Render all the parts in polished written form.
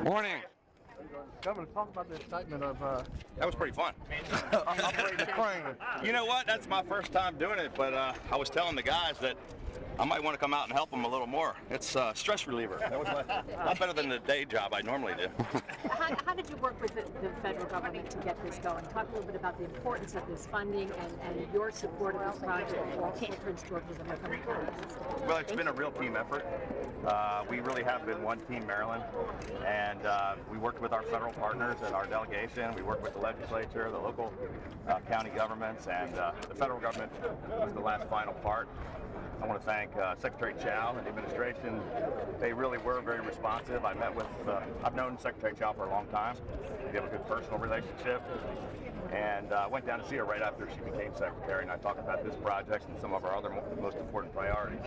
Morning. Governor, talk about the excitement of That was pretty fun. operating the crane. You know what? That's my first time doing it, but I was telling the guys that I might want to come out and help them a little more. It's a stress reliever. That was a lot better than the day job I normally do. How did you work with the federal government to get this going? Talk a little bit about the importance of this funding and your support of this project for Prince George's and Montgomery counties. Well, it's been a real team effort. We really have been one team Maryland, and we worked with our federal partners and our delegation. We worked with the legislature, the local county governments, and the federal government was the last final part. I want to thank Secretary Chow and the administration. They really were very responsive. I met with, I've known Secretary Chow for a long time. We have a good personal relationship. And I went down to see her right after she became secretary, and I talked about this project and some of our other most important priorities.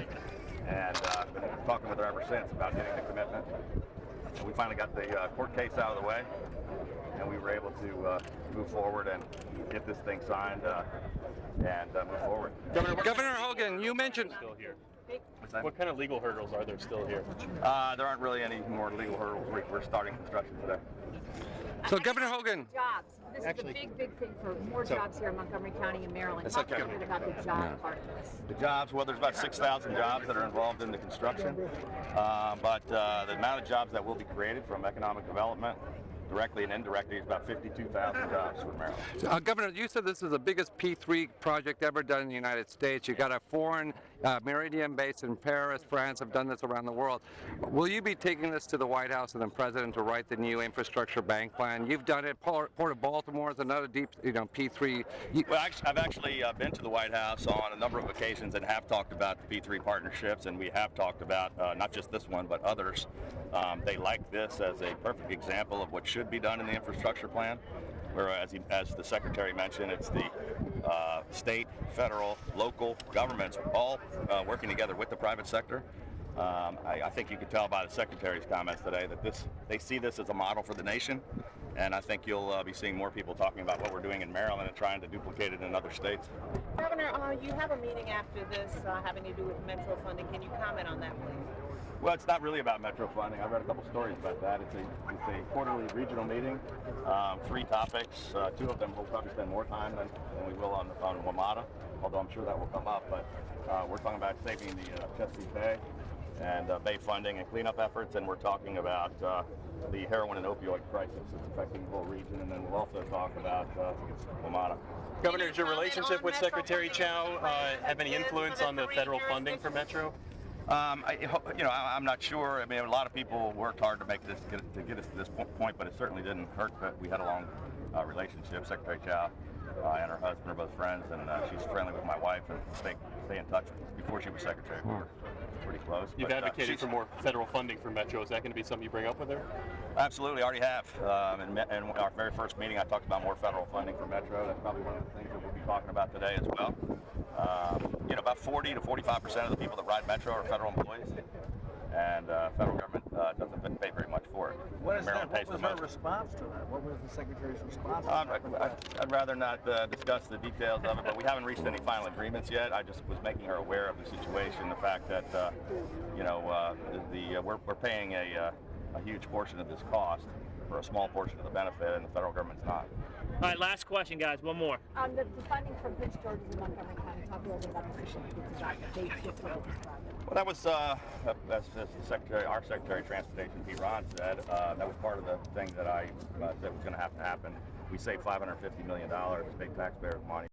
And I've been talking with her ever since about getting the commitment. And we finally got the court case out of the way, and we were able to move forward and get this thing signed and move forward. Governor Hogan, you mentioned Still here. What kind of legal hurdles are there still here? There aren't really any more legal hurdles. We're starting construction today. So, Governor Hogan. Jobs. This is a big thing for more jobs here in Montgomery County and Maryland. Talk a little bit about the job part of this. The jobs, well, there's about 6,000 jobs that are involved in the construction, but the amount of jobs that will be created from economic development, directly and indirectly, is about 52,000 jobs for Maryland. Governor, you said this is the biggest P3 project ever done in the United States. You got a foreign Meridian base in Paris, France, have done this around the world. Will you be taking this to the White House and the President to write the new infrastructure bank plan? You've done it. Port of Baltimore is another deep, P3. Well, I've actually been to the White House on a number of occasions and have talked about the P3 partnerships, and we have talked about not just this one, but others. They like this as a perfect example of what should be done in the infrastructure plan, where, as the Secretary mentioned, it's the state, federal, local governments all working together with the private sector. I think you could tell by the Secretary's comments today that they see this as a model for the nation, and I think you'll be seeing more people talking about what we're doing in Maryland and trying to duplicate it in other states. Governor, you have a meeting after this having to do with Metro funding. Can you comment on that, please? Well, it's not really about Metro funding. I read a couple stories about that. It's a quarterly regional meeting, 3 topics. 2 of them we'll probably spend more time than we will on WMATA, although I'm sure that will come up. But we're talking about saving the Chesapeake Bay and Bay funding and cleanup efforts, and we're talking about the heroin and opioid crisis that's affecting the whole region, and then we'll also talk about WMATA. Governor, does your relationship with Secretary Chow have any influence on the federal funding for Metro? I'm not sure. I mean, a lot of people worked hard to make this to get us to this point, but it certainly didn't hurt that we had a long relationship. Secretary Chow and her husband are both friends, and she's friendly with my wife, and stay in touch. Before she was secretary, we were pretty close. You've advocated for more federal funding for Metro. Is that going to be something you bring up with her? Absolutely, I already have. In our very first meeting, I talked about more federal funding for Metro. That's probably one of the things that we'll be talking about today as well. About 40 to 45% of the people that ride Metro are federal employees, and federal government doesn't pay very much for it. What was her response to that? What was the Secretary's response? I'd rather not discuss the details of it, but we haven't reached any final agreements yet. I just was making her aware of the situation, the fact that we're paying a huge portion of this cost for a small portion of the benefit, and the federal government's not. All right, last question, guys. One more. The funding from Prince George's and Montgomery County. Talk a little bit about the mission of this project. Well, that was, as our Secretary of Transportation, P31, said, that was part of the thing that I said was going to have to happen. We saved $550 million, big taxpayer money.